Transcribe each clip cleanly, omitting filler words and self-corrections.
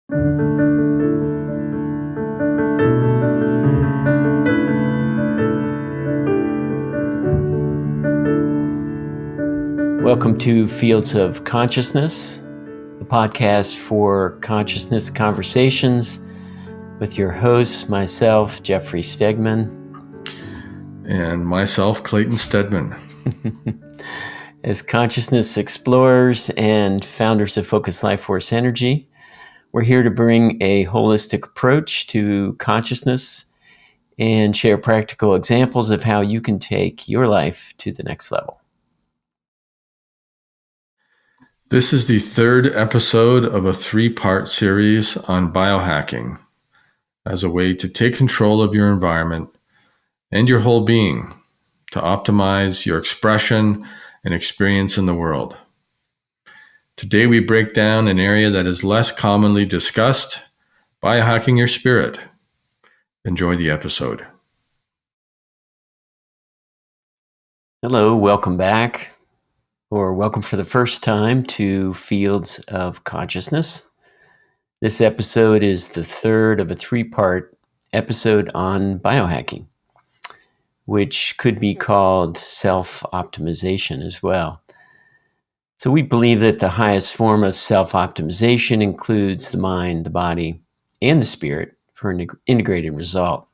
Welcome to Fields of Consciousness, a podcast for consciousness conversations with your hosts, myself, Jeffrey Stegman. And myself, Clayton Stedman. As consciousness explorers and founders of Focus Life Force Energy, we're here to bring a holistic approach to consciousness and share practical examples of how you can take your life to the next level. This is the third episode of a 3-part series on biohacking as a way to take control of your environment and your whole being to optimize your expression and experience in the world. Today we break down an area that is less commonly discussed, biohacking your spirit. Enjoy the episode. Hello, welcome back, or welcome for the first time to Fields of Consciousness. This episode is the third of a 3-part episode on biohacking, which could be called self-optimization as well. So we believe that the highest form of self-optimization includes the mind, the body, and the spirit for an integrated result.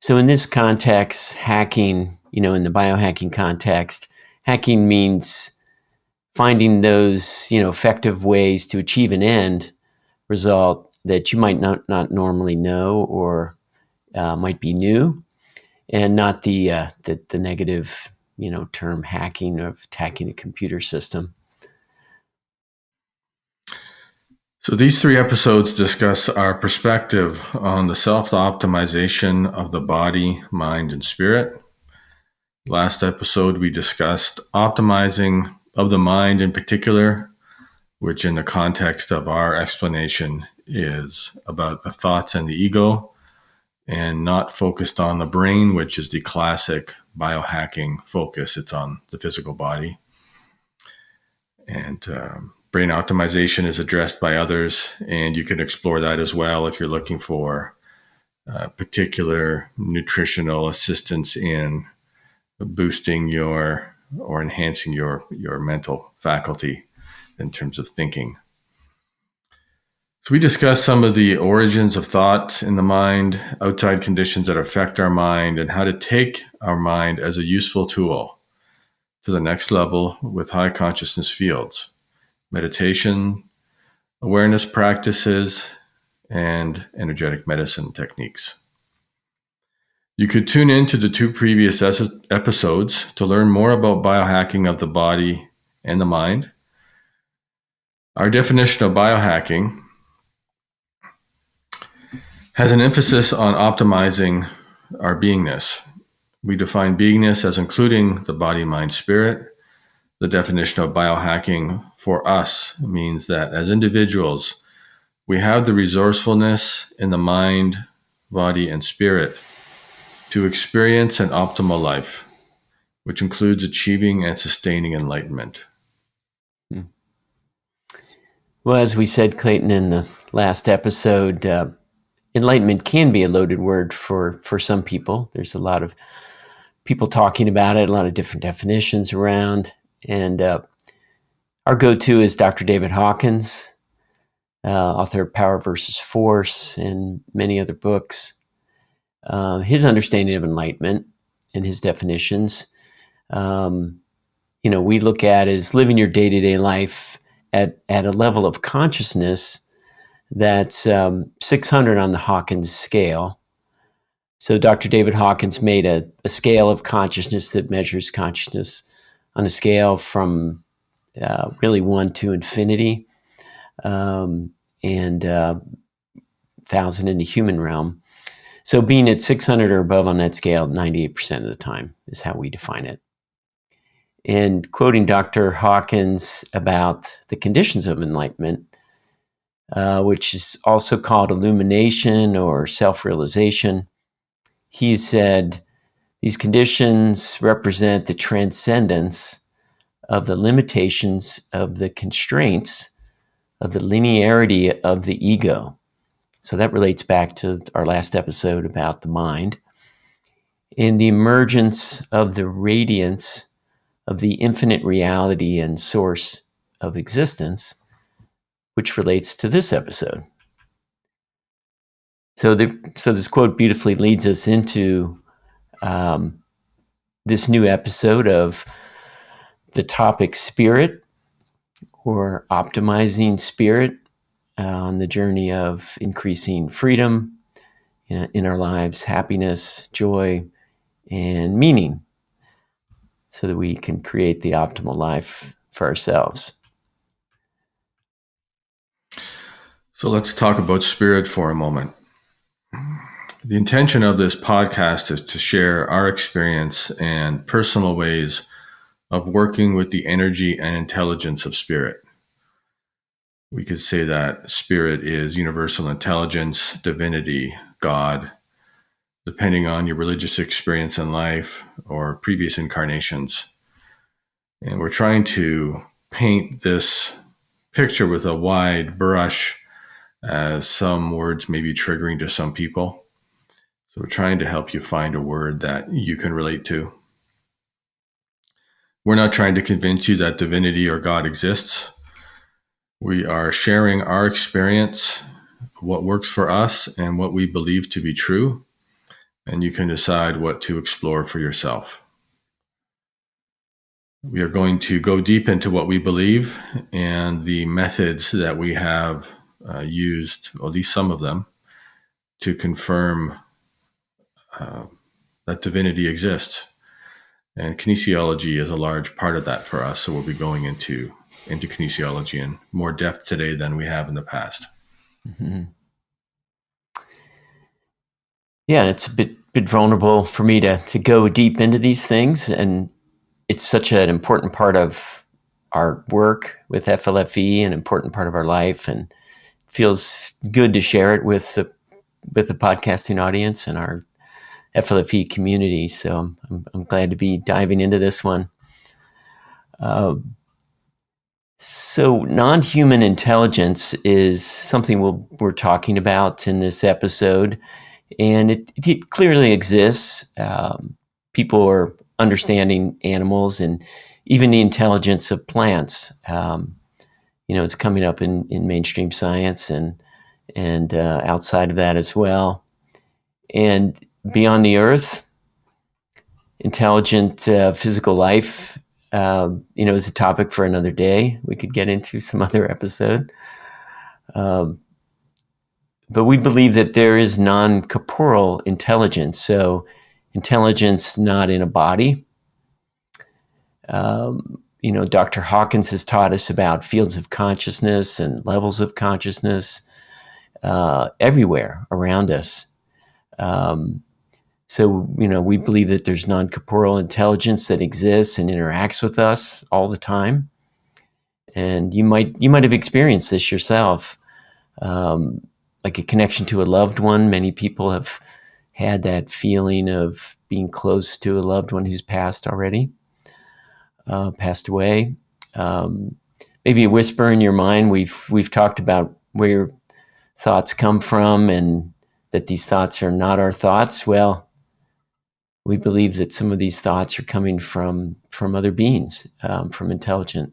So in this context, hacking, in the biohacking context, hacking means finding those, effective ways to achieve an end result that you might not normally know or might be new, and not the negative, term hacking of attacking a computer system. So these 3 episodes discuss our perspective on the self-optimization of the body, mind, and spirit. Last episode, we discussed optimizing of the mind in particular, which in the context of our explanation is about the thoughts and the ego, and not focused on the brain, which is the classic biohacking focus. It's on the physical body. And brain optimization is addressed by others, and you can explore that as well if you're looking for particular nutritional assistance in boosting or enhancing your mental faculty in terms of thinking. So we discussed some of the origins of thought in the mind, outside conditions that affect our mind, and how to take our mind as a useful tool to the next level with high consciousness fields, meditation, awareness practices, and energetic medicine techniques. You could tune in to the 2 previous episodes to learn more about biohacking of the body and the mind. Our definition of biohacking has an emphasis on optimizing our beingness. We define beingness as including the body, mind, spirit. The definition of biohacking for us means that as individuals, we have the resourcefulness in the mind, body, and spirit to experience an optimal life, which includes achieving and sustaining enlightenment. Well, as we said, Clayton, in the last episode, enlightenment can be a loaded word for some people. There's a lot of people talking about it, a lot of different definitions around. And our go-to is Dr. David Hawkins, author of Power versus Force and many other books. His understanding of enlightenment and his definitions, we look at as living your day-to-day life at a level of consciousness that's 600 on the Hawkins scale. So Dr. David Hawkins made a scale of consciousness that measures consciousness on a scale from really 1 to infinity, and 1,000 in the human realm. So being at 600 or above on that scale 98% of the time is how we define it. And quoting Dr. Hawkins about the conditions of enlightenment, which is also called illumination or self-realization, he said, these conditions represent the transcendence of the limitations of the constraints of the linearity of the ego. So that relates back to our last episode about the mind, and the emergence of the radiance of the infinite reality and source of existence, which relates to this episode. So this quote beautifully leads us into this new episode of the topic spirit, or optimizing spirit, on the journey of increasing freedom in our lives, happiness, joy, and meaning, so that we can create the optimal life for ourselves. So let's talk about spirit for a moment. The intention of this podcast is to share our experience and personal ways of working with the energy and intelligence of spirit. We could say that spirit is universal intelligence, divinity, God, depending on your religious experience in life or previous incarnations. And we're trying to paint this picture with a wide brush, as some words may be triggering to some people. So we're trying to help you find a word that you can relate to. We're not trying to convince you that divinity or God exists. We are sharing our experience, what works for us, and what we believe to be true. And you can decide what to explore for yourself. We are going to go deep into what we believe and the methods that we have used, or at least some of them, to confirm that divinity exists. And kinesiology is a large part of that for us. So we'll be going into kinesiology in more depth today than we have in the past. Mm-hmm. Yeah, it's a bit vulnerable for me to go deep into these things, and it's such an important part of our work with FLFE, an important part of our life, and it feels good to share it with the podcasting audience and our FLFE community. So I'm glad to be diving into this one. So non-human intelligence is something we're talking about in this episode, and it clearly exists. People are understanding animals and even the intelligence of plants. It's coming up in mainstream science and outside of that as well. And beyond the earth, intelligent physical life, is a topic for another day. We could get into some other episode. But we believe that there is non-corporeal intelligence. So intelligence not in a body. Dr. Hawkins has taught us about fields of consciousness and levels of consciousness everywhere around us. So we believe that there's non-corporeal intelligence that exists and interacts with us all the time. And you might have experienced this yourself, like a connection to a loved one. Many people have had that feeling of being close to a loved one who's passed already, passed away. Maybe a whisper in your mind. We've talked about where your thoughts come from and that these thoughts are not our thoughts. Well, we believe that some of these thoughts are coming from other beings, from intelligent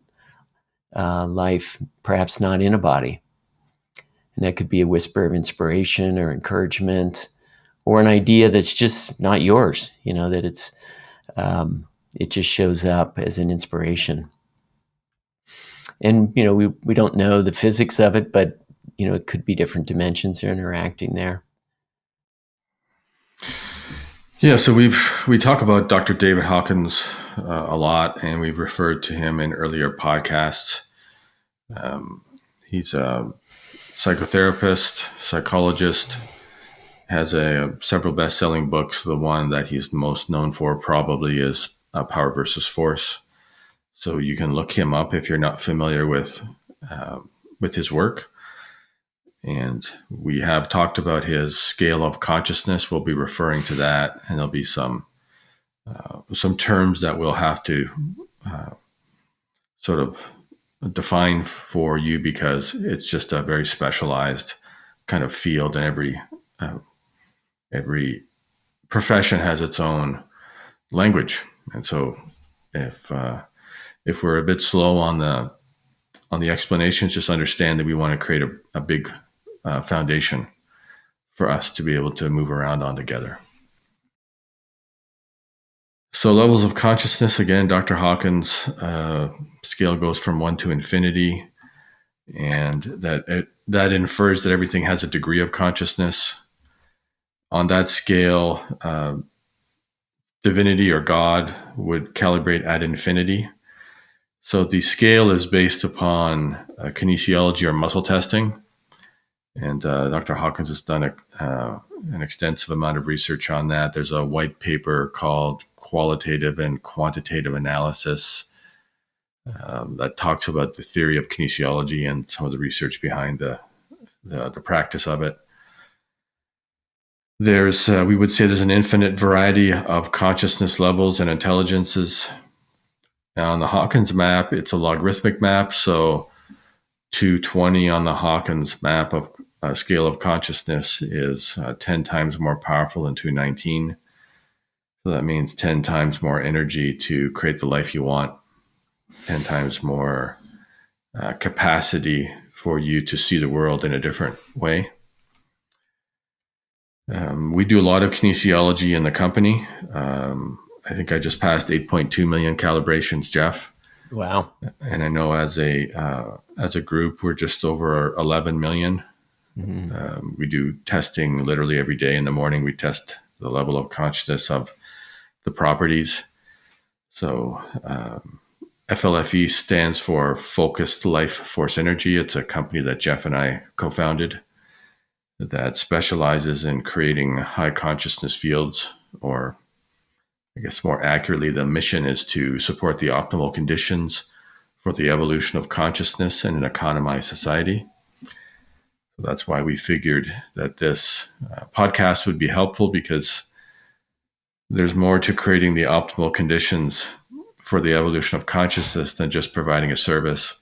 life, perhaps not in a body. And that could be a whisper of inspiration or encouragement, or an idea that's just not yours, that it just shows up as an inspiration. And, we don't know the physics of it, but, it could be different dimensions are interacting there. Yeah, so we talk about Dr. David Hawkins a lot, and we've referred to him in earlier podcasts. He's a psychotherapist, psychologist, has several best-selling books. The one that he's most known for probably is Power versus Force. So you can look him up if you're not familiar with his work. And we have talked about his scale of consciousness. We'll be referring to that, and there'll be some terms that we'll have to sort of define for you, because it's just a very specialized kind of field, and every profession has its own language. And so if we're a bit slow on the explanations, just understand that we want to create a big foundation for us to be able to move around on together. So levels of consciousness, again, Dr. Hawkins' scale goes from 1 to infinity, and that infers that everything has a degree of consciousness. On that scale, divinity or God would calibrate at infinity. So the scale is based upon kinesiology or muscle testing. And Dr. Hawkins has done an extensive amount of research on that. There's a white paper called Qualitative and Quantitative Analysis that talks about the theory of kinesiology and some of the research behind the practice of it. We would say there's an infinite variety of consciousness levels and intelligences. Now, on the Hawkins map, it's a logarithmic map. So 220 on the Hawkins map of scale of consciousness is 10 times more powerful than 219. So that means 10 times more energy to create the life you want, 10 times more capacity for you to see the world in a different way. We do a lot of kinesiology in the company. I think I just passed 8.2 million calibrations, Jeff. Wow. And I know as a group, we're just over 11 million. Mm-hmm. We do testing literally every day. In the morning, we test the level of consciousness of the properties. So FLFE stands for Focused Life Force Energy. It's a company that Jeff and I co-founded that specializes in creating high consciousness fields, or I guess more accurately, the mission is to support the optimal conditions for the evolution of consciousness in an economized society. So that's why we figured that this podcast would be helpful, because there's more to creating the optimal conditions for the evolution of consciousness than just providing a service.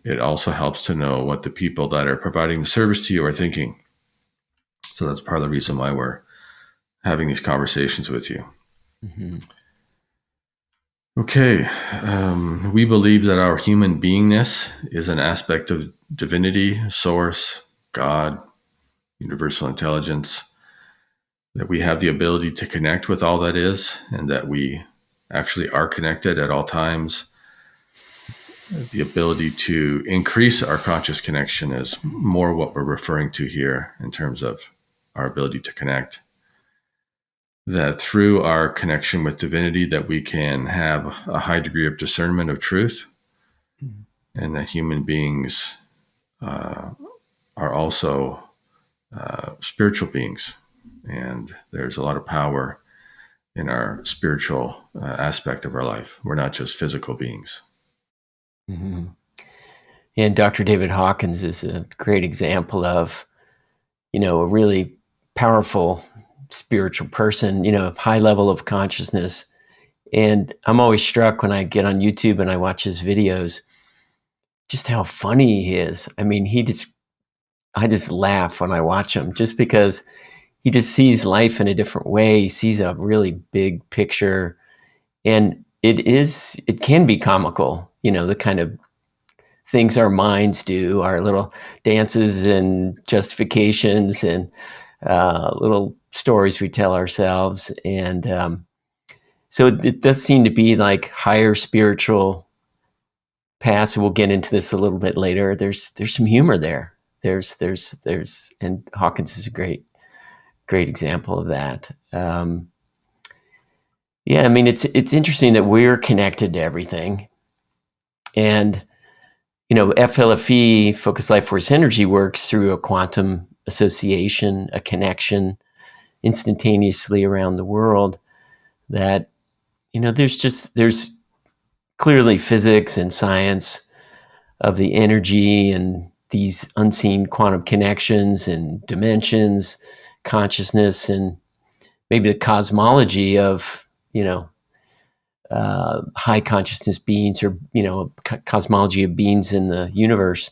It also helps to know what the people that are providing the service to you are thinking. So that's part of the reason why we're having these conversations with you. Mm-hmm. Okay. We believe that our human beingness is an aspect of divinity, source, God, universal intelligence, that we have the ability to connect with all that is, and that we actually are connected at all times. The ability to increase our conscious connection is more what we're referring to here in terms of our ability to connect. That through our connection with divinity, that we can have a high degree of discernment of truth, and that human beings are also spiritual beings, and there's a lot of power in our spiritual aspect of our life. We're not just physical beings. Mm-hmm. And Dr. David Hawkins is a great example of, a really powerful spiritual person, high level of consciousness. And I'm always struck when I get on YouTube and I watch his videos, just how funny he is. I mean, I just laugh when I watch him, just because he just sees life in a different way. He sees a really big picture, and it can be comical, the kind of things our minds do, our little dances and justifications and little stories we tell ourselves. And so it does seem to be like higher spiritual paths. We'll get into this a little bit later. There's some humor there. And Hawkins is a great example of that. Yeah, I mean, it's interesting that we're connected to everything. And, FLFE, Focused Life Force Energy, works through a quantum association, a connection instantaneously around the world that, there's clearly physics and science of the energy and these unseen quantum connections and dimensions, consciousness, and maybe the cosmology of, high consciousness beings, or cosmology of beings in the universe,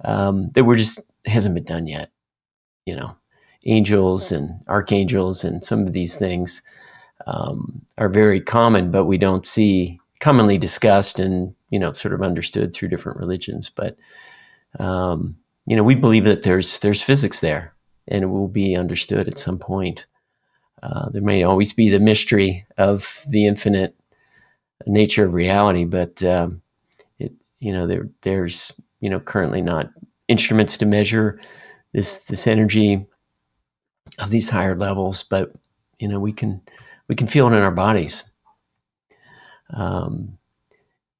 that we're just hasn't been done yet. Angels and archangels and some of these things are very common, but we don't see commonly discussed and sort of understood through different religions. But we believe that there's physics there, and it will be understood at some point. There may always be the mystery of the infinite nature of reality, but there's currently not instruments to measure this energy of these higher levels, but we can feel it in our bodies.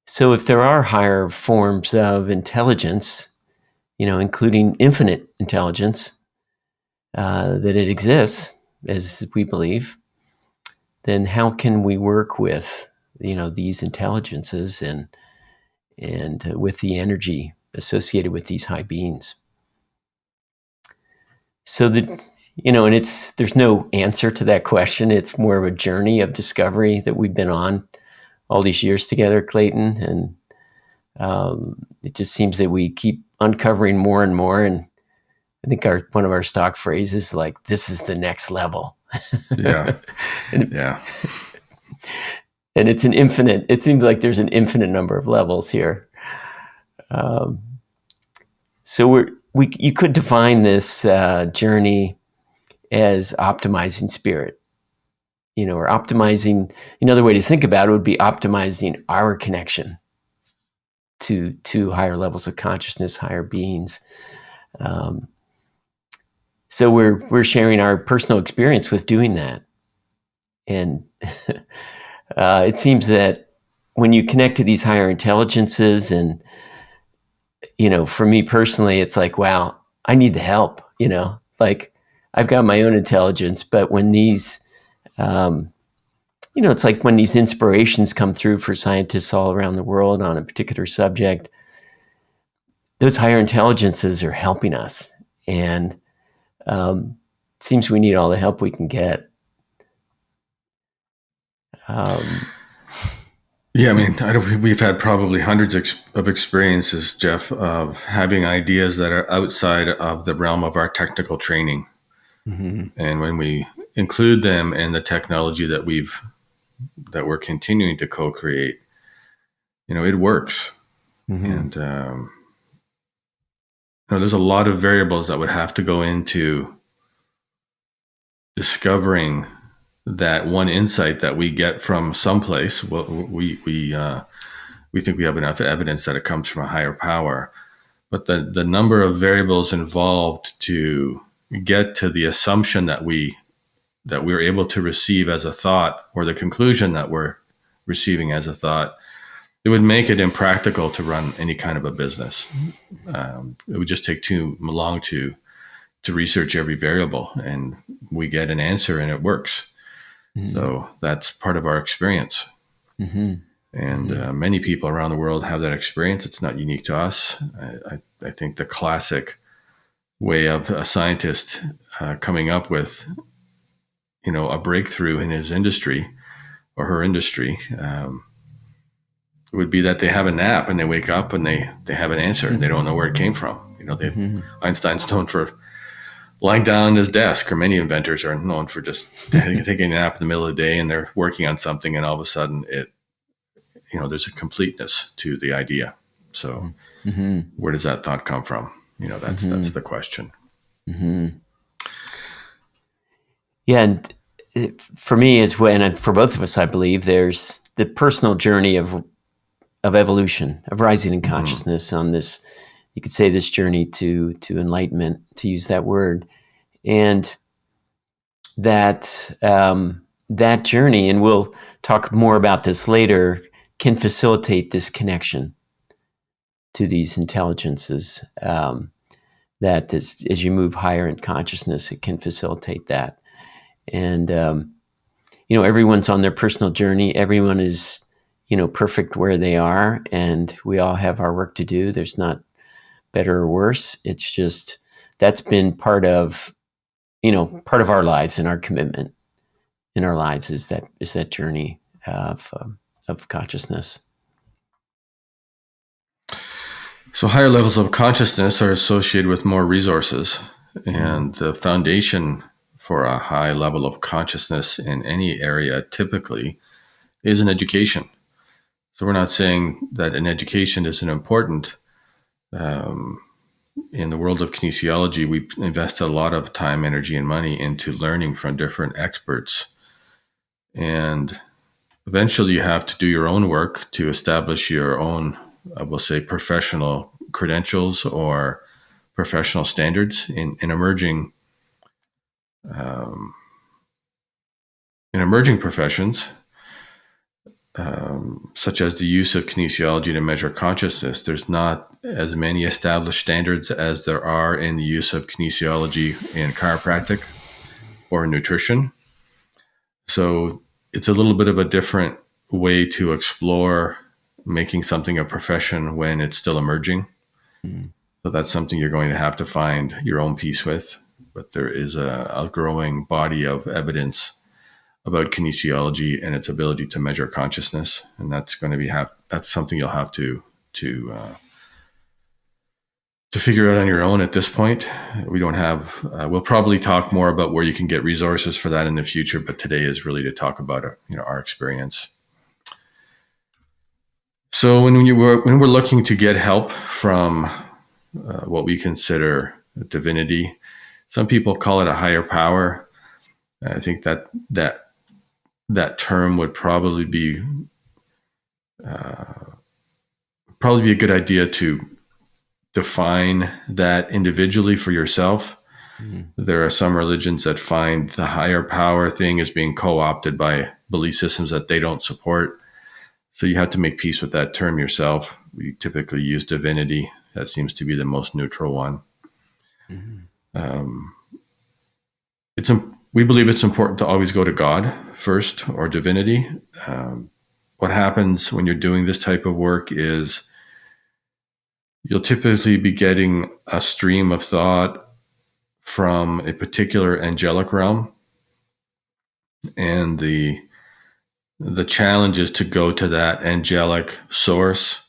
So if there are higher forms of intelligence, including infinite intelligence, that it exists, as we believe, then how can we work with these intelligences and with the energy associated with these high beings? So that and there's no answer to that question. It's more of a journey of discovery that we've been on all these years together, Clayton, and it just seems that we keep uncovering more and more. And I think one of our stock phrases is like, "This is the next level." Yeah, yeah. And it's an infinite. It seems like there's an infinite number of levels here. So you could define this journey as optimizing spirit, or optimizing. Another way to think about it would be optimizing our connection to higher levels of consciousness, higher beings. So we're sharing our personal experience with doing that, and it seems that when you connect to these higher intelligences, and for me personally, it's like, wow, I need the help. Like I've got my own intelligence, but when these, it's like when these inspirations come through for scientists all around the world on a particular subject, those higher intelligences are helping us, and it seems we need all the help we can get. Yeah, I mean, we've had probably hundreds of experiences, Jeff, of having ideas that are outside of the realm of our technical training. Mm-hmm. And when we include them in the technology that we're continuing to co-create, it works. Mm-hmm. And there's a lot of variables that would have to go into discovering that one insight that we get from someplace. Well, we think we have enough evidence that it comes from a higher power, but the number of variables involved to get to the assumption that we're able to receive as a thought, or the conclusion that we're receiving as a thought, it would make it impractical to run any kind of a business. It would just take too long to research every variable, and we get an answer and it works. Mm-hmm. So that's part of our experience. Mm-hmm. And many people around the world have that experience. It's not unique to us. I think the classic way of a scientist coming up with, a breakthrough in his industry or her industry would be that they have a nap and they wake up and they have an answer and they don't know where it came from. Einstein's known for lying down on his desk, or many inventors are known for just taking a nap in the middle of the day, and they're working on something, and all of a sudden there's a completeness to the idea. So where does that thought come from? That's the question. Mm-hmm. Yeah. And for me, and for both of us, I believe there's the personal journey of evolution, of rising in consciousness on this, you could say, this journey to enlightenment, to use that word. And that journey, and we'll talk more about this later, can facilitate this connection to these intelligences. That as you move higher in consciousness, it can facilitate that. And everyone's on their personal journey. Everyone is perfect where they are, and we all have our work to do. There's not better or worse. It's just that's been part of our lives, and our commitment in our lives is that journey of of consciousness? So higher levels of consciousness are associated with more resources, and the foundation for a high level of consciousness in any area typically is an education. So we're not saying that an education isn't important. In the world of kinesiology, we invest a lot of time, energy, and money into learning from different experts. And eventually you have to do your own work to establish your own, I will say, professional credentials or professional standards in emerging professions, such as the use of kinesiology to measure consciousness. There's not as many established standards as there are in the use of kinesiology in chiropractic or nutrition. So it's a little bit of a different way to explore making something a profession when it's still emerging. So that's something you're going to have to find your own piece with. But there is a growing body of evidence about kinesiology and its ability to measure consciousness, and that's going to be that's something you'll have to figure out on your own at this point. We don't have. We'll probably talk more about where you can get resources for that in the future, but today is really to talk about our experience. So when we're looking to get help from what we consider divinity, some people call it a higher power. I think that term would probably be a good idea to define that individually for yourself. There are some religions that find the higher power thing as being co-opted by belief systems that they don't support. So you have to make peace with that term yourself. We typically use divinity. That seems to be the most neutral one. We believe it's important to always go to God first, or divinity. What happens when you're doing this type of work is you'll typically be getting a stream of thought from a particular angelic realm. And the challenge is to go to that angelic source.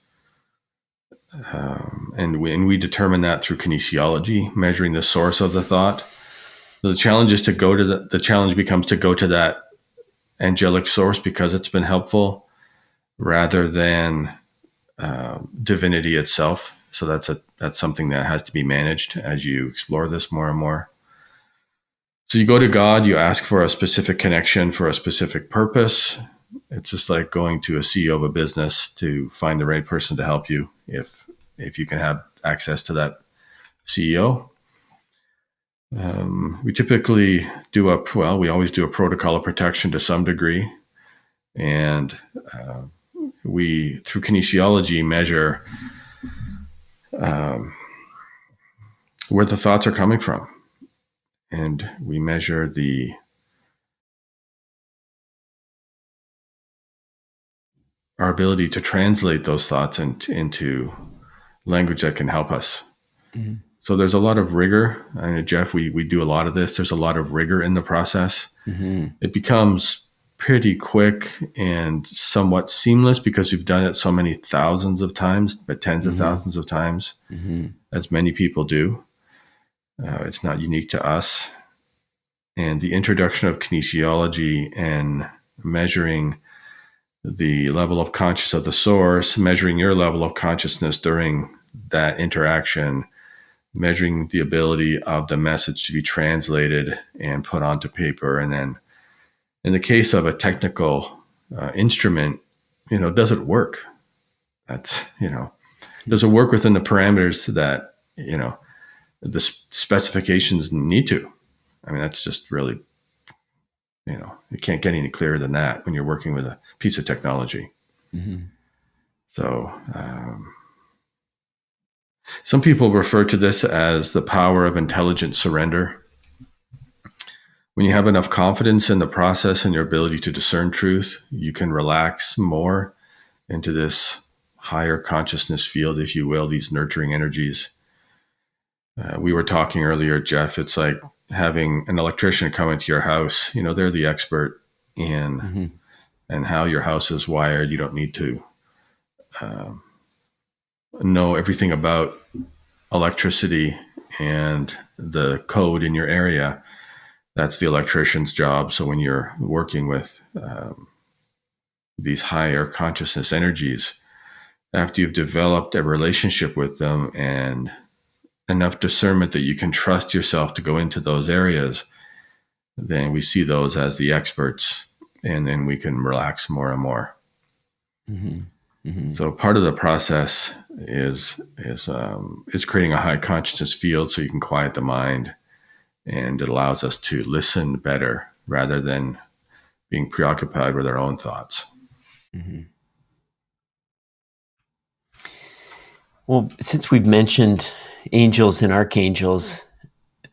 And we determine that through kinesiology, measuring the source of the thought. So the challenge is to go to the challenge becomes to go to that angelic source because it's been helpful, rather than divinity itself. So that's something that has to be managed as you explore this more and more. So you go to God, you ask for a specific connection for a specific purpose. It's just like going to a CEO of a business to find the right person to help you, if you can have access to that CEO. We typically we always do a protocol of protection to some degree. And we, through kinesiology, measure where the thoughts are coming from. And we measure our ability to translate those thoughts into language that can help us. Mm-hmm. So there's a lot of rigor. I mean, Jeff, we do a lot of this. There's a lot of rigor in the process. Mm-hmm. It becomes pretty quick and somewhat seamless because we've done it so many thousands of times, but tens of thousands of times, as many people do. It's not unique to us. And the introduction of kinesiology and measuring the level of consciousness of the source, measuring your level of consciousness during that interaction, measuring the ability of the message to be translated and put onto paper. And then in the case of a technical instrument, does it work? Does it work within the parameters that, the specifications need to? I mean, that's just really, it can't get any clearer than that when you're working with a piece of technology. Mm-hmm. So, some people refer to this as the power of intelligent surrender. When you have enough confidence in the process and your ability to discern truth, you can relax more into this higher consciousness field, if you will, these nurturing energies. We were talking earlier, Jeff, it's like having an electrician come into your house. They're the expert in and how your house is wired. You don't need to know everything about electricity and the code in your area. That's the electrician's job. So when you're working with these higher consciousness energies, after you've developed a relationship with them and enough discernment that you can trust yourself to go into those areas, then we see those as the experts, and then we can relax more and more. Mm-hmm. Mm-hmm. So part of the process is creating a high consciousness field so you can quiet the mind, and it allows us to listen better rather than being preoccupied with our own thoughts. Mm-hmm. Well, since we've mentioned angels and archangels,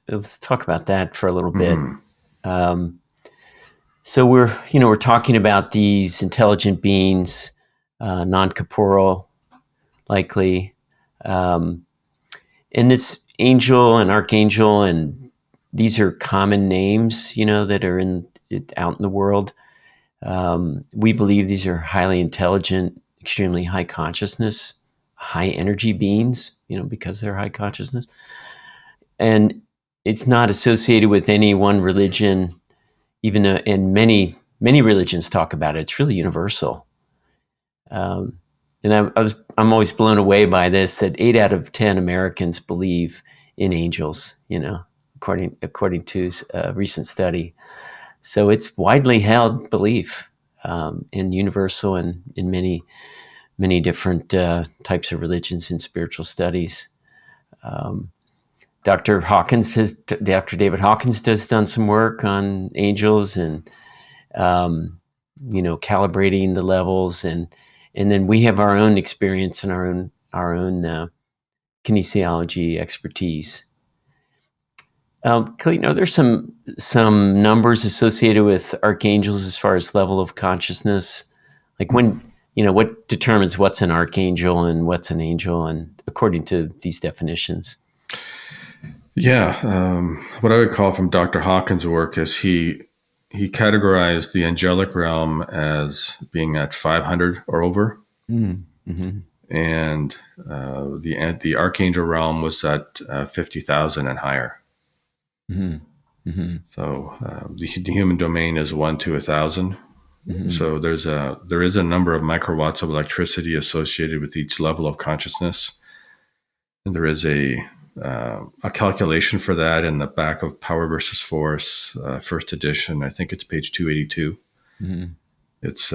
let's talk about that for a little bit. Mm-hmm. So we're talking about these intelligent beings, non-corporeal, likely, and this angel and archangel, and these are common names, that are out in the world. We believe these are highly intelligent, extremely high consciousness, high energy beings, because they're high consciousness. And it's not associated with any one religion, even though, and many religions talk about it. It's really universal. And I'm always blown away by this, that 8 out of 10 Americans believe in angels, according to a recent study. So it's widely held belief, and universal in many different types of religions and spiritual studies. Dr. David Hawkins has done some work on angels and calibrating the levels, and then we have our own experience and our own kinesiology expertise. Clayton, are there some numbers associated with archangels as far as level of consciousness? Like what determines what's an archangel and what's an angel, and according to these definitions? Yeah, what I would call from Dr. Hawkins' work is he categorized the angelic realm as being at 500 or over, Mm-hmm. and the archangel realm was at 50,000 and higher. Mm-hmm. Mm-hmm. So the human domain is 1 to 1,000. Mm-hmm. So there is a number of microwatts of electricity associated with each level of consciousness, and there is a calculation for that in the back of Power versus Force, first edition. I think it's page 282. Mm-hmm. It's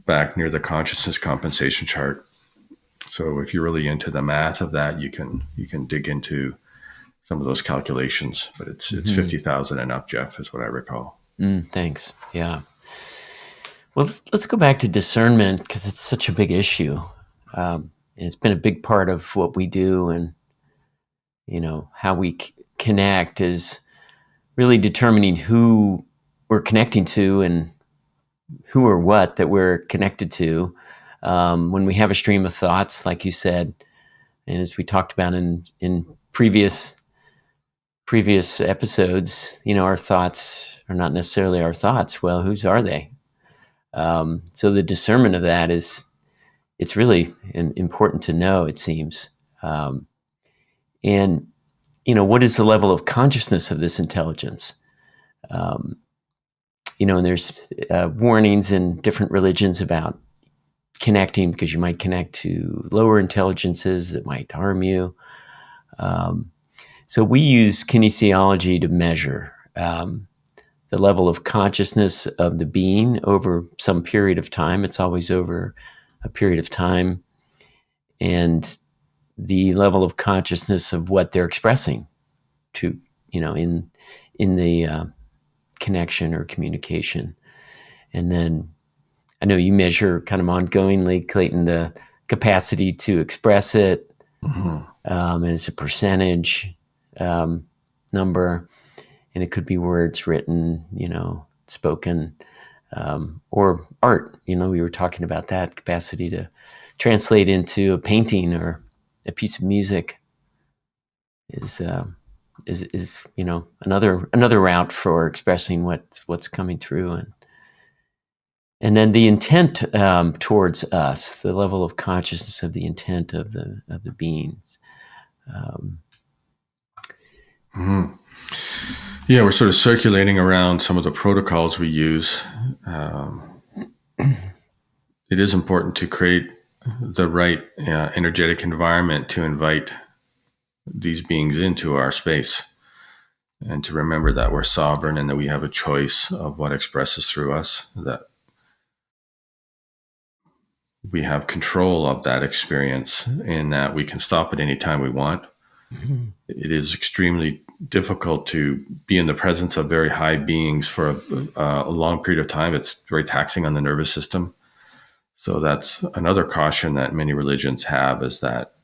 back near the consciousness compensation chart. So if you're really into the math of that, you can dig into some of those calculations. But it's 50,000 and up, Jeff, is what I recall. Thanks. Yeah. Well, let's go back to discernment, because it's such a big issue. It's been a big part of what we do, and how we connect is really determining who we're connecting to and who or what that we're connected to. When we have a stream of thoughts, like you said, and as we talked about in previous episodes, our thoughts are not necessarily our thoughts. Well, whose are they? So the discernment of that it's really important to know, it seems. And what is the level of consciousness of this intelligence? And there's warnings in different religions about connecting, because you might connect to lower intelligences that might harm you. So we use kinesiology to measure the level of consciousness of the being over some period of time. It's always over a period of time, and the level of consciousness of what they're expressing to, in the connection or communication. And then I know you measure kind of ongoingly, Clayton, the capacity to express it, and it's a percentage number, and it could be words written, spoken, or art. We were talking about that capacity to translate into a painting or a piece of music is another route for expressing what's coming through. And then the intent towards us, the level of consciousness of the intent of the beings. Mm-hmm. Yeah, we're sort of circulating around some of the protocols we use. It is important to create the right energetic environment to invite these beings into our space, and to remember that we're sovereign and that we have a choice of what expresses through us, that we have control of that experience, and that we can stop at any time we want. Mm-hmm. It is extremely difficult to be in the presence of very high beings for a long period of time. It's very taxing on the nervous system. So that's another caution that many religions have, is that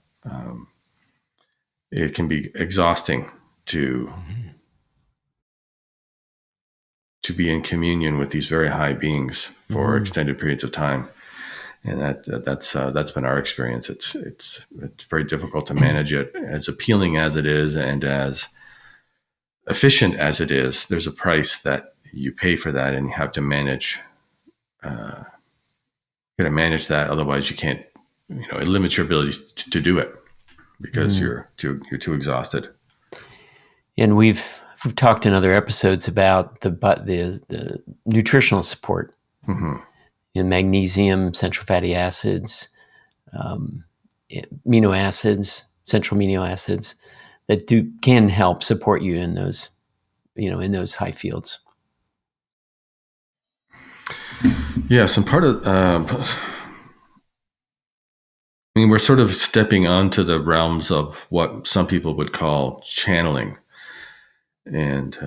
it can be exhausting to be in communion with these very high beings for extended periods of time. And that's been our experience. It's very difficult to manage it. As appealing as it is and as efficient as it is, there's a price that you pay for that, and you have to manage. Manage that. Otherwise, you can't. It limits your ability to do it because you're too exhausted. And we've talked in other episodes about the nutritional support. Mm-hmm. Magnesium, central fatty acids, amino acids, central amino acids that can help support you in those, in those high fields. Yes, and part of, we're sort of stepping onto the realms of what some people would call channeling, and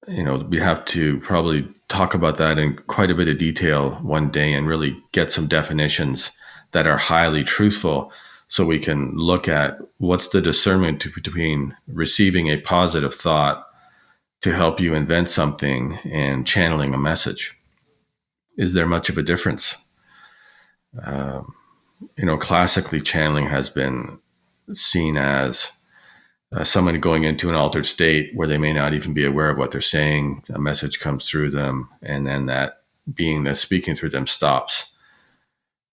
we have to probably talk about that in quite a bit of detail one day, and really get some definitions that are highly truthful, so we can look at what's the discernment between receiving a positive thought to help you invent something and channeling a message. Is there much of a difference? Classically, channeling has been seen as someone going into an altered state where they may not even be aware of what they're saying. A message comes through them, and then that being that's speaking through them stops.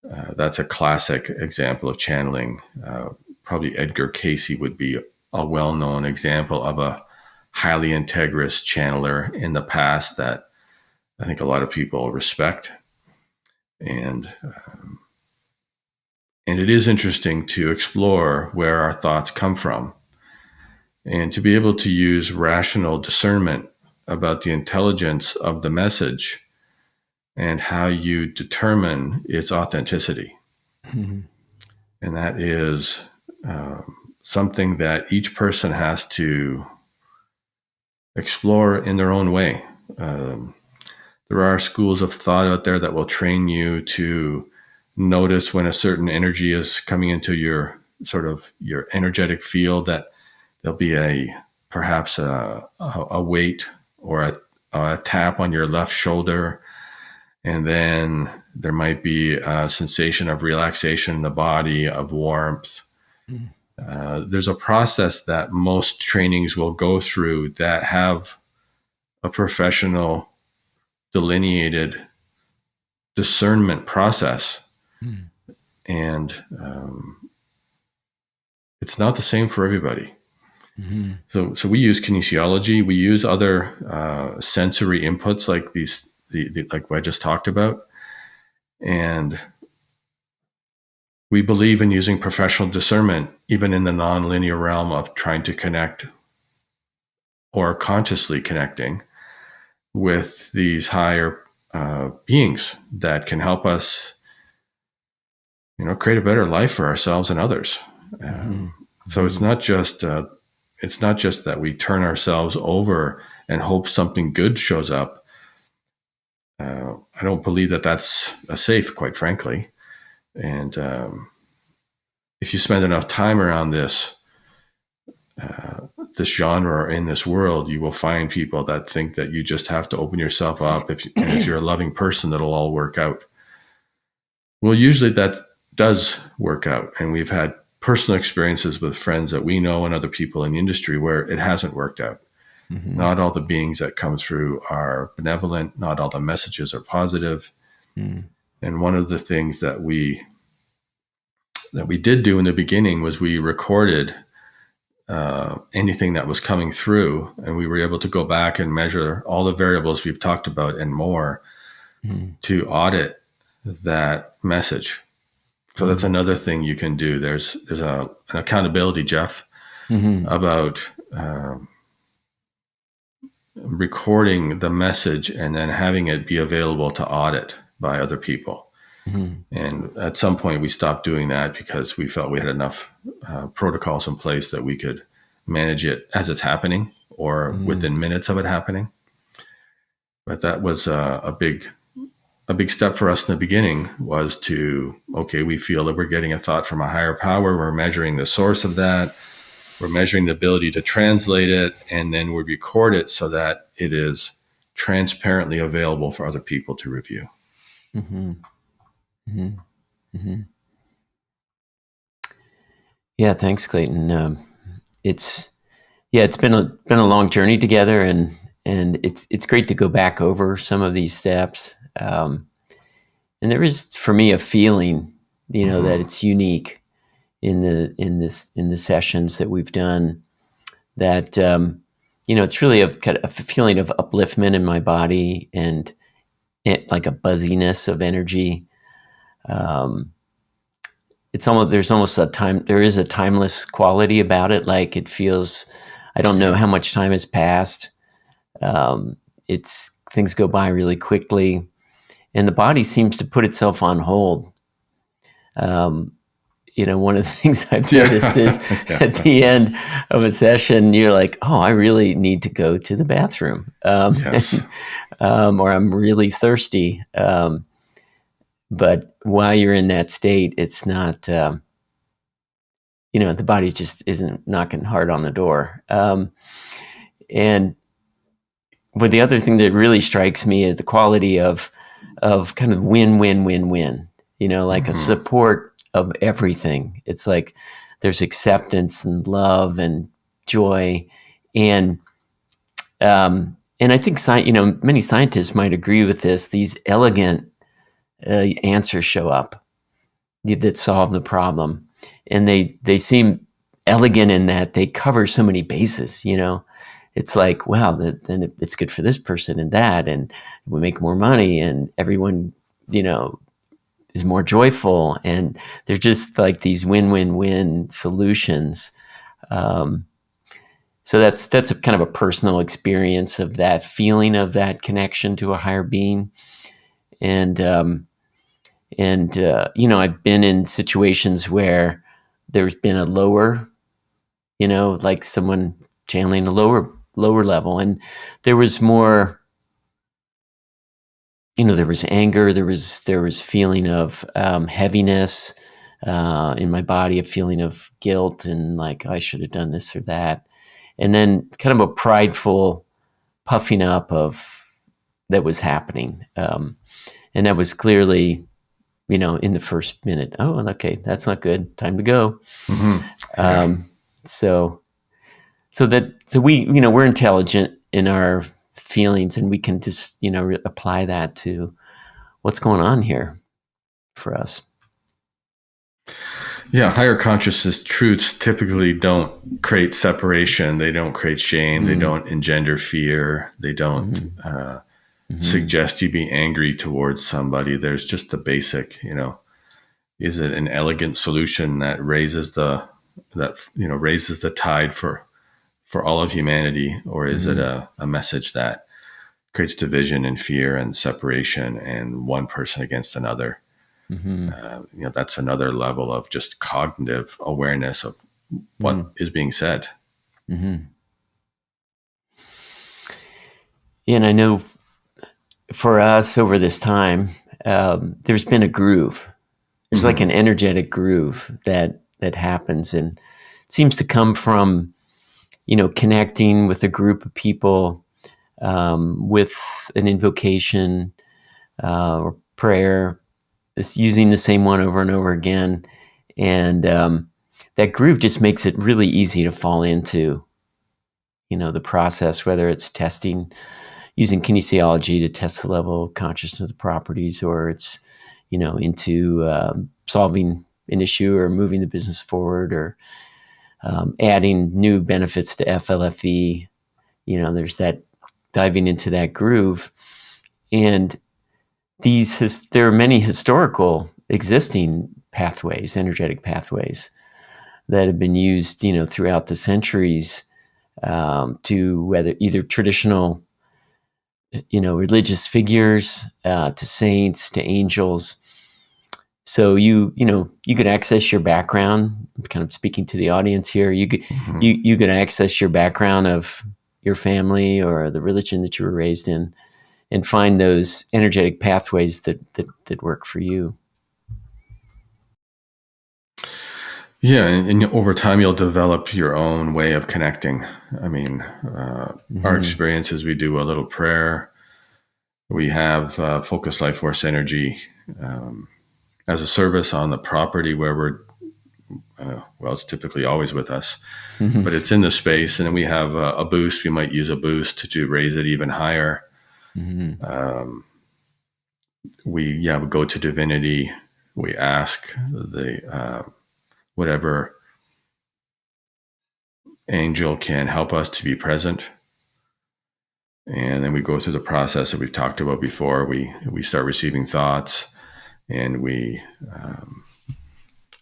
That's a classic example of channeling. Probably Edgar Cayce would be a well-known example of a highly integrous channeler in the past that I think a lot of people respect. And it is interesting to explore where our thoughts come from, and to be able to use rational discernment about the intelligence of the message and how you determine its authenticity. Mm-hmm. And that is something that each person has to explore in their own way. There are schools of thought out there that will train you to notice when a certain energy is coming into your energetic field, that there'll be perhaps a weight or a tap on your left shoulder, and then there might be a sensation of relaxation in the body, of warmth. There's a process that most trainings will go through that have a professional delineated discernment process. And it's not the same for everybody. Mm-hmm. So we use kinesiology. We use other sensory inputs like these, like what I just talked about. And we believe in using professional discernment, even in the nonlinear realm of trying to connect or consciously connecting with these higher beings that can help us, create a better life for ourselves and others. So it's not just that we turn ourselves over and hope something good shows up. I don't believe that that's safe, quite frankly. And if you spend enough time around this genre or in this world, you will find people that think that you just have to open yourself up. And if you're a loving person, that'll all work out. Well, usually that does work out. And we've had personal experiences with friends that we know and other people in the industry where it hasn't worked out. Mm-hmm. Not all the beings that come through are benevolent. Not all the messages are positive. Mm-hmm. And one of the things that we did do in the beginning was we recorded anything that was coming through, and we were able to go back and measure all the variables we've talked about and more to audit that message. So that's another thing you can do. There's an accountability, Jeff, about recording the message and then having it be available to audit by other people. And at some point, we stopped doing that because we felt we had enough protocols in place that we could manage it as it's happening or within minutes of it happening. But that was a big step for us in the beginning, was to, okay, we feel that we're getting a thought from a higher power. We're measuring the source of that. We're measuring the ability to translate it, and then we record it so that it is transparently available for other people to review. Mm-hmm. Mm-hmm. Mm-hmm. Yeah, thanks, Clayton. It's been a long journey together, and it's great to go back over some of these steps. And there is, for me, a feeling, that it's unique in the sessions that we've done. That it's really kind of a feeling of upliftment in my body, and like a buzziness of energy. There is a timeless quality about it. Like, it feels, I don't know how much time has passed. Things go by really quickly, and the body seems to put itself on hold. One of the things I've noticed is at the end of a session, you're like, oh, I really need to go to the bathroom. Yes. Or I'm really thirsty. But while you're in that state, it's not, the body just isn't knocking hard on the door. But the other thing that really strikes me is the quality of kind of win-win-win-win, like a support of everything. It's like there's acceptance and love and joy. And I think, many scientists might agree with this. These elegant answers show up that solve the problem. And they seem elegant in that they cover so many bases, It's like, wow, then it's good for this person and that, and we make more money, and everyone, is more joyful, and they're just like these win-win-win solutions. So that's a kind of a personal experience of that feeling of that connection to a higher being, and I've been in situations where there's been a lower, like someone channeling a lower level, and there was more. There was anger, there was feeling of heaviness in my body, a feeling of guilt, and like, I should have done this or that. And then kind of a prideful puffing up of that was happening. And that was clearly, in the first minute, oh, okay, that's not good. Time to go. So we, we're intelligent in our feelings, and we can just, apply that to what's going on here for us. Yeah, higher consciousness truths typically don't create separation. They don't create shame. They don't engender fear. They don't suggest you be angry towards somebody. There's just the basic, is it an elegant solution that raises the tide for all of humanity, or is it a message that creates division and fear and separation and one person against another? That's another level of just cognitive awareness of what is being said. And I know for us over this time, there's been a groove. There's like an energetic groove that happens, and seems to come from, connecting with a group of people, with an invocation or prayer, using the same one over and over again. And that groove just makes it really easy to fall into, the process, whether it's testing, using kinesiology to test the level of consciousness of the properties, or it's, into solving an issue or moving the business forward, or adding new benefits to FLFE. There's that diving into that groove. And there are many historical existing pathways, energetic pathways, that have been used, throughout the centuries, to whether either traditional, religious figures, to saints, to angels. So you could access your background. I'm kind of speaking to the audience here. You could access your background of your family or the religion that you were raised in, and find those energetic pathways that work for you. Yeah, and over time you'll develop your own way of connecting. I mean, our experience is we do a little prayer. We have Focus Life Force Energy as a service on the property where we're, it's typically always with us, but it's in the space. And then we have a boost. We might use a boost to raise it even higher. We go to divinity. We ask the whatever angel can help us to be present. And then we go through the process that we've talked about before. We start receiving thoughts, and we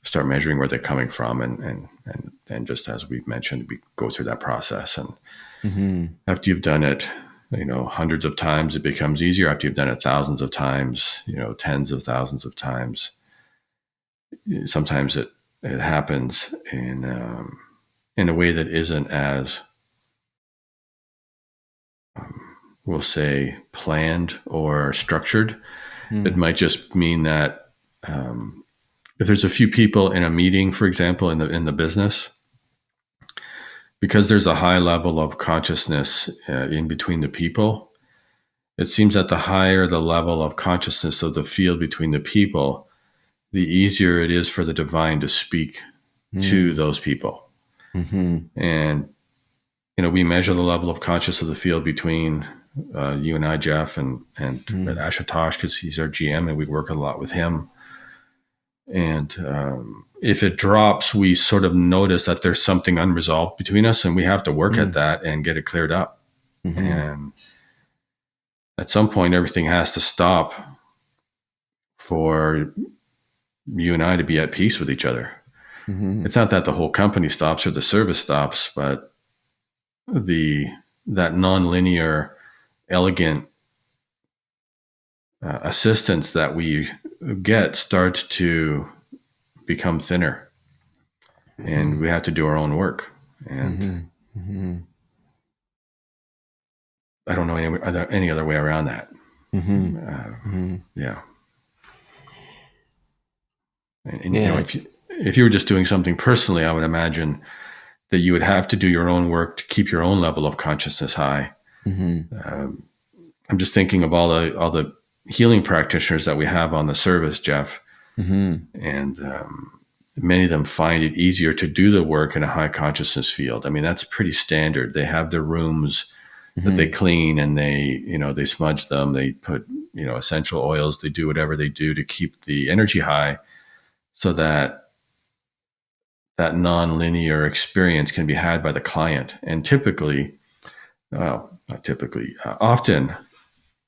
start measuring where they're coming from. And just as we've mentioned, we go through that process. And after you've done it, hundreds of times, it becomes easier. After you've done it thousands of times, tens of thousands of times, sometimes it happens in a way that isn't as, we'll say, planned or structured. It might just mean that if there's a few people in a meeting, for example, in the business, because there's a high level of consciousness in between the people, it seems that the higher the level of consciousness of the field between the people, the easier it is for the divine to speak to those people. And, we measure the level of consciousness of the field between you and I, Jeff, and Ashutosh, because he's our GM and we work a lot with him. And if it drops, we sort of notice that there's something unresolved between us, and we have to work at that and get it cleared up. And at some point, everything has to stop for you and I to be at peace with each other. It's not that the whole company stops or the service stops, but that nonlinear, elegant assistance that we get starts to become thinner, and we have to do our own work. And I don't know any other way around that. Yeah. And if you were just doing something personally, I would imagine that you would have to do your own work to keep your own level of consciousness high. I'm just thinking of all the healing practitioners that we have on the service, Jeff, and many of them find it easier to do the work in a high consciousness field. I mean, that's pretty standard. They have their rooms that they clean, and they smudge them. They put essential oils. They do whatever they do to keep the energy high, so that non-linear experience can be had by the client. And often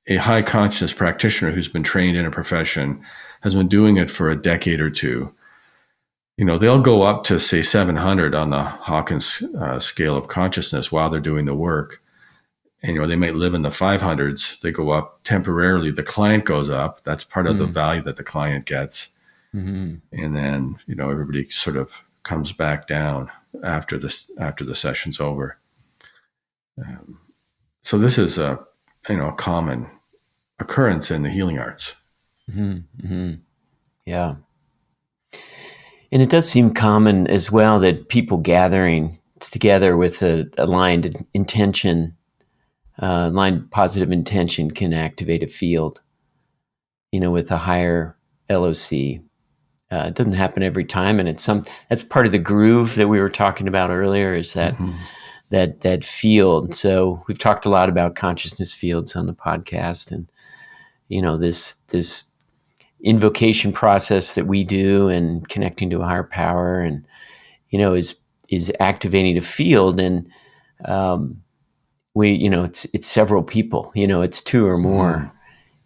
a high consciousness practitioner who's been trained in a profession has been doing it for a decade or two. They'll go up to, say, 700 on the Hawkins scale of consciousness while they're doing the work. And, they might live in the 500s. They go up temporarily. The client goes up. That's part of the value that the client gets. And then, everybody sort of comes back down after the session's over. So this is a common occurrence in the healing arts. Yeah. And it does seem common as well that people gathering together with an aligned intention, aligned positive intention, can activate a field, with a higher LOC. It doesn't happen every time, and that's part of the groove that we were talking about earlier, is that that field. So we've talked a lot about consciousness fields on the podcast, and this invocation process that we do and connecting to a higher power, and is activating a field. And it's several people, it's two or more. Mm-hmm.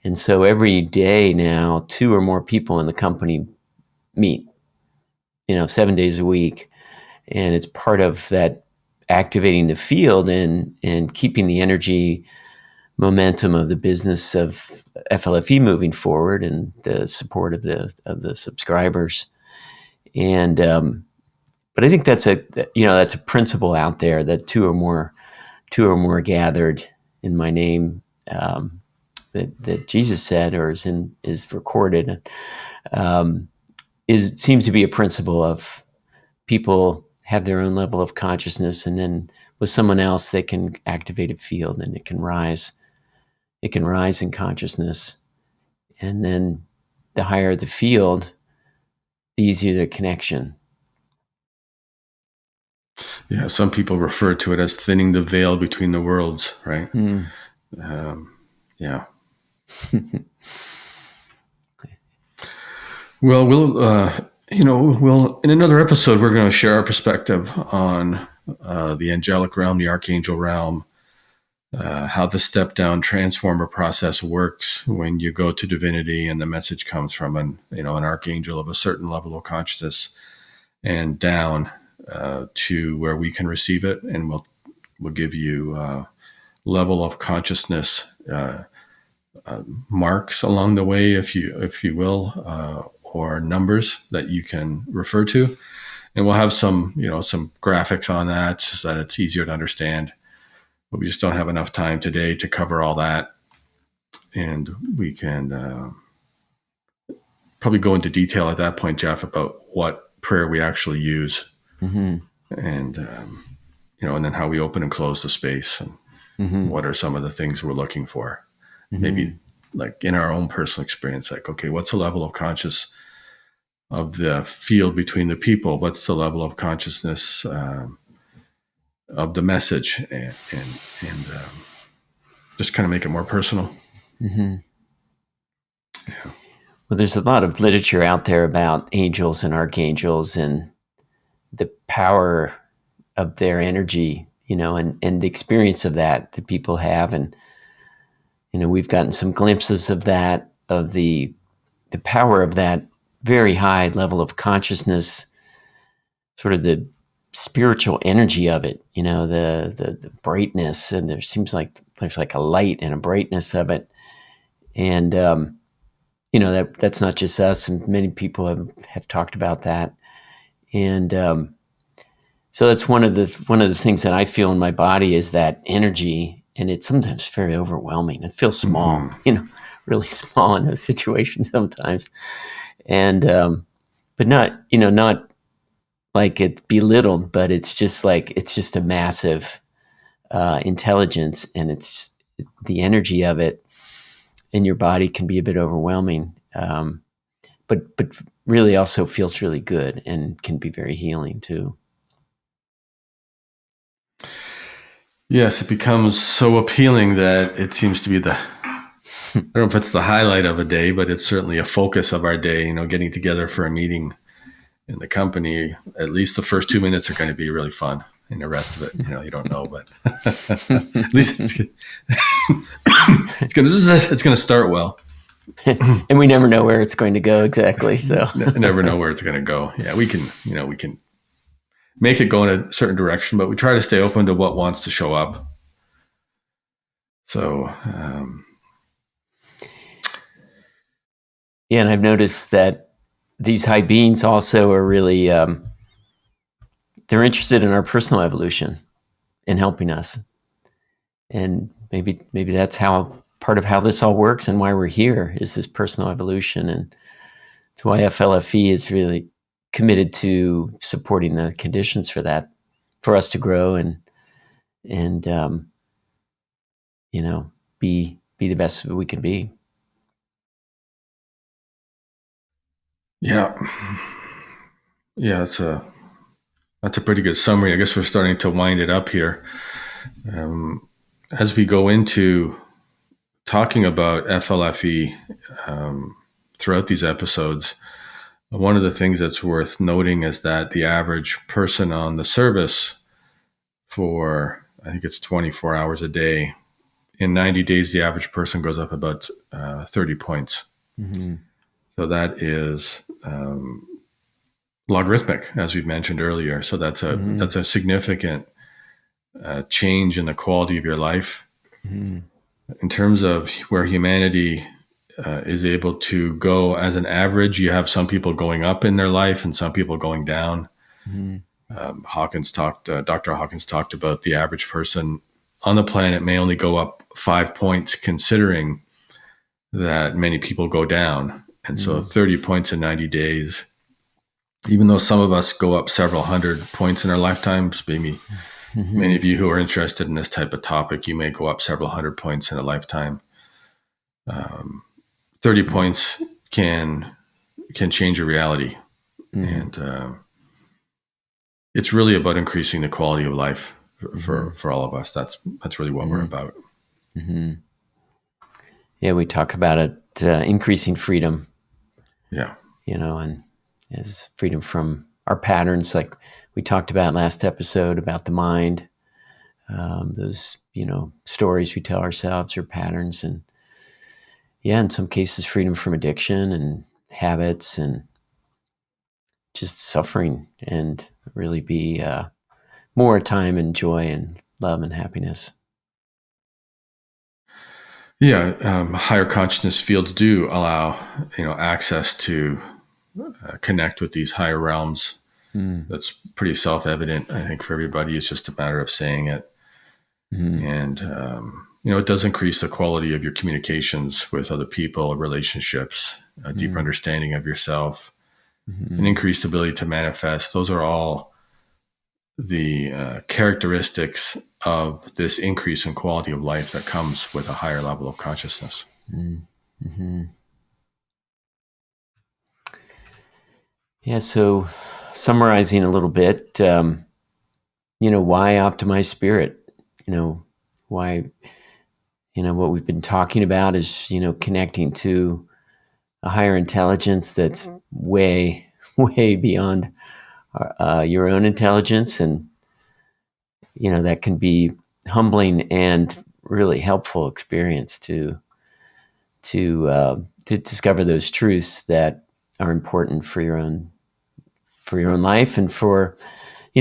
And so every day now, two or more people in the company meet, 7 days a week. And it's part of that activating the field and keeping the energy momentum of the business of FLFE moving forward, and the support of the subscribers. And but I think that's a principle out there, that two or more gathered in my name, that Jesus said, or is recorded, seems to be a principle of people have their own level of consciousness, and then with someone else they can activate a field, and it can rise in consciousness. And then the higher the field, the easier the connection. Yeah, some people refer to it as thinning the veil between the worlds, right? Yeah. Well, we'll in another episode we're going to share our perspective on the angelic realm, the archangel realm, how the step down transformer process works when you go to divinity and the message comes from an archangel of a certain level of consciousness and down to where we can receive it, and we'll give you level of consciousness marks along the way, if you will, or numbers that you can refer to, and we'll have some graphics on that so that it's easier to understand. But we just don't have enough time today to cover all that, and we can probably go into detail at that point, Jeff, about what prayer we actually use, and and then how we open and close the space, and what are some of the things we're looking for. Maybe like in our own personal experience, like, okay, what's the level of conscious of the field between the people? What's the level of consciousness of the message, and just kind of make it more personal. Yeah. Well, there's a lot of literature out there about angels and archangels and the power of their energy, and the experience of that people have. And, we've gotten some glimpses of that, of the power of that very high level of consciousness, sort of the spiritual energy of it, the brightness, and there seems like there's like a light and a brightness of it. And, that's not just us, and many people have talked about that. And so that's one of the things that I feel in my body is that energy, and it's sometimes very overwhelming. It feels small, really small in those situations sometimes. And but not like it's belittled, but it's just a massive intelligence, and it's the energy of it in your body can be a bit overwhelming, but really also feels really good and can be very healing too. Yes, it becomes so appealing that it seems to be I don't know if it's the highlight of a day, but it's certainly a focus of our day. Getting together for a meeting in the company, at least the first 2 minutes are going to be really fun, and the rest of it, you don't know, but at least it's going to start well. And we never know where it's going to go exactly. So never know where it's going to go. Yeah, we can make it go in a certain direction, but we try to stay open to what wants to show up. So, yeah, and I've noticed that these high beings also are really, they're interested in our personal evolution and helping us. And maybe that's part of how this all works, and why we're here is this personal evolution. And it's why FLFE is really committed to supporting the conditions for that, for us to grow and be the best we can be. Yeah, it's a That's a pretty good summary. I guess we're starting to wind it up here. As we go into talking about FLFE throughout these episodes, one of the things that's worth noting is that the average person on the service for, I think it's 24 hours a day, in 90 days, the average person goes up about 30 points. Mm-hmm. So that is logarithmic, as we mentioned earlier. So that's a significant change in the quality of your life. Mm-hmm. In terms of where humanity is able to go as an average, you have some people going up in their life and some people going down. Mm-hmm. Dr. Hawkins talked about the average person on the planet may only go up 5 points, considering that many people go down. And so 30 points in 90 days, even though some of us go up several hundred points in our lifetimes, maybe many of you who are interested in this type of topic, you may go up several hundred points in a lifetime. 30 points can change your reality. And it's really about increasing the quality of life for all of us. That's really what we're about. Mm-hmm. Yeah, we talk about it, increasing freedom. Yeah. And as freedom from our patterns, like we talked about last episode about the mind, those, stories we tell ourselves or patterns. And yeah, in some cases, freedom from addiction and habits and just suffering, and really be more time and joy and love and happiness. Yeah, higher consciousness fields do allow access to connect with these higher realms. That's pretty self-evident, I think, for everybody. It's just a matter of saying it. And it does increase the quality of your communications with other people, relationships, a deeper understanding of yourself, an increased ability to manifest. Those are all the characteristics of this increase in quality of life that comes with a higher level of consciousness. Mm-hmm. Yeah, so summarizing a little bit, why optimize spirit? Why, what we've been talking about is, connecting to a higher intelligence that's way, way beyond your own intelligence. And, that can be humbling and really helpful experience to discover those truths that are important for your own life, and for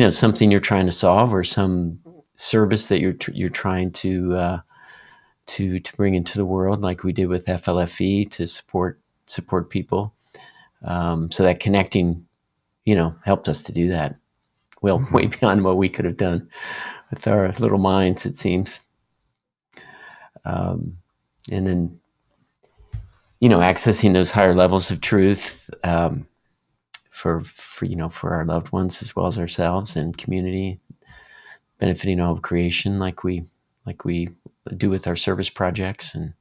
something you're trying to solve, or some service that you're trying to bring into the world, like we did with FLFE, to support people. So that connecting, helped us to do that. Well, way beyond what we could have done with our little minds, it seems. And then, accessing those higher levels of truth, for our loved ones as well as ourselves and community, benefiting all of creation, like we do with our service projects. And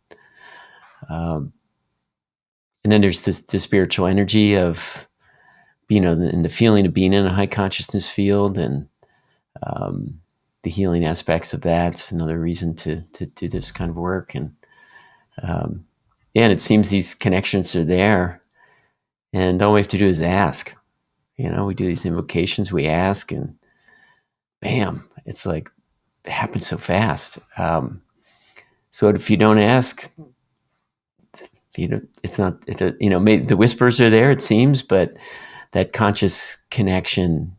then there's the spiritual energy of, and the feeling of being in a high consciousness field, and the healing aspects of that. Another reason to do this kind of work. And and it seems these connections are there, and all we have to do is ask. We do these invocations, we ask, and bam, it's like it happens so fast. So if you don't ask, it's not. The whispers are there, it seems, but that conscious connection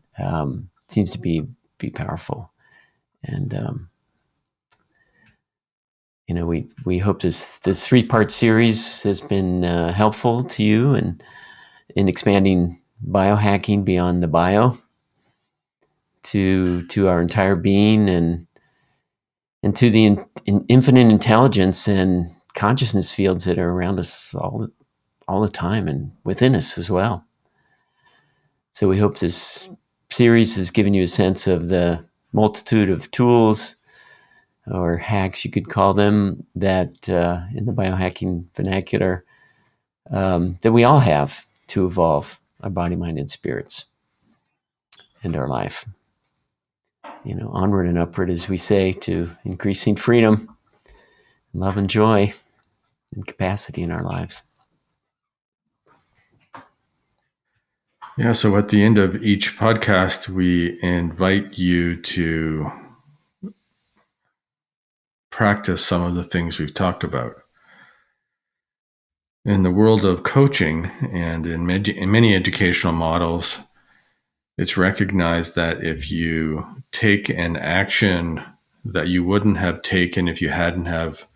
seems to be powerful. And we hope this 3-part series has been helpful to you, and in expanding biohacking beyond the bio to our entire being, and to the infinite intelligence and consciousness fields that are around us all the time, and within us as well. So we hope this series has given you a sense of the multitude of tools, or hacks you could call them, that in the biohacking vernacular, that we all have to evolve our body, mind, and spirits. and our life. Onward and upward, as we say, to increasing freedom, love and joy and capacity in our lives. Yeah, so at the end of each podcast, we invite you to practice some of the things we've talked about. In the world of coaching and in many educational models, it's recognized that if you take an action that you wouldn't have taken if you hadn't have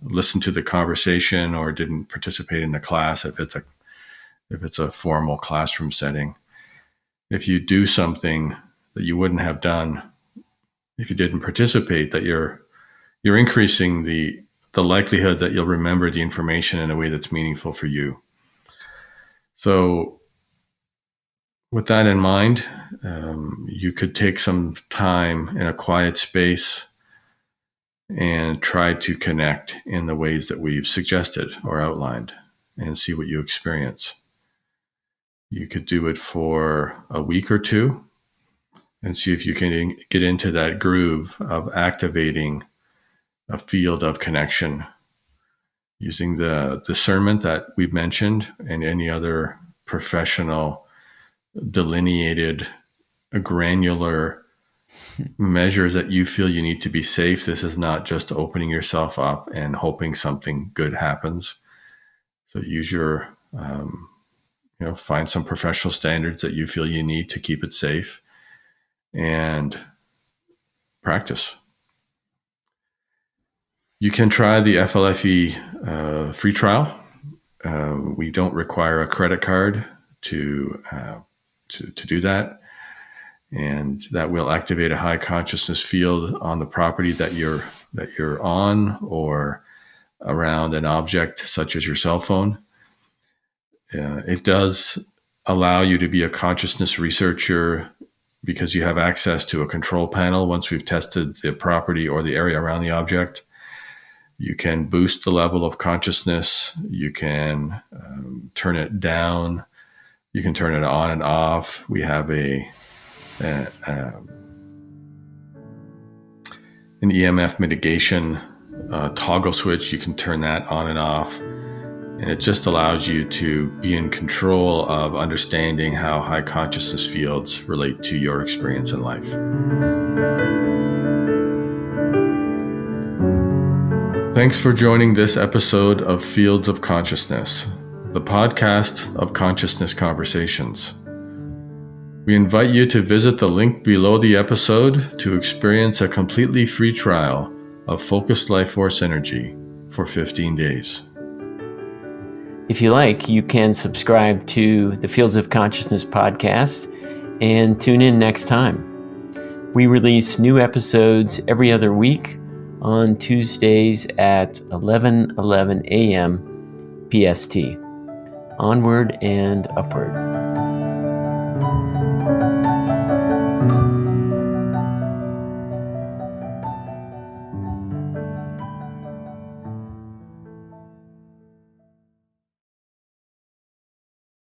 listened to the conversation or didn't participate in the class, if it's a formal classroom setting, if you do something that you wouldn't have done if you didn't participate, that you're increasing the likelihood that you'll remember the information in a way that's meaningful for you. So with that in mind, you could take some time in a quiet space and try to connect in the ways that we've suggested or outlined and see what you experience. You could do it for a week or two and see if you can get into that groove of activating a field of connection using the discernment that we've mentioned and any other professional delineated granular measures that you feel you need to be safe. This is not just opening yourself up and hoping something good happens. So use your, find some professional standards that you feel you need to keep it safe and practice. You can try the FLFE free trial. We don't require a credit card to do that. And that will activate a high consciousness field on the property that you're on or around an object such as your cell phone. It does allow you to be a consciousness researcher because you have access to a control panel. Once we've tested the property or the area around the object, you can boost the level of consciousness. You can turn it down. You can turn it on and off. We have an EMF mitigation toggle switch. You can turn that on and off. And it just allows you to be in control of understanding how high consciousness fields relate to your experience in life. Thanks for joining this episode of Fields of Consciousness, the podcast of consciousness conversations. We invite you to visit the link below the episode to experience a completely free trial of Focused Life Force Energy for 15 days. If you like, you can subscribe to the Fields of Consciousness podcast and tune in next time. We release new episodes every other week on Tuesdays at 11:11 a.m. PST. Onward and upward.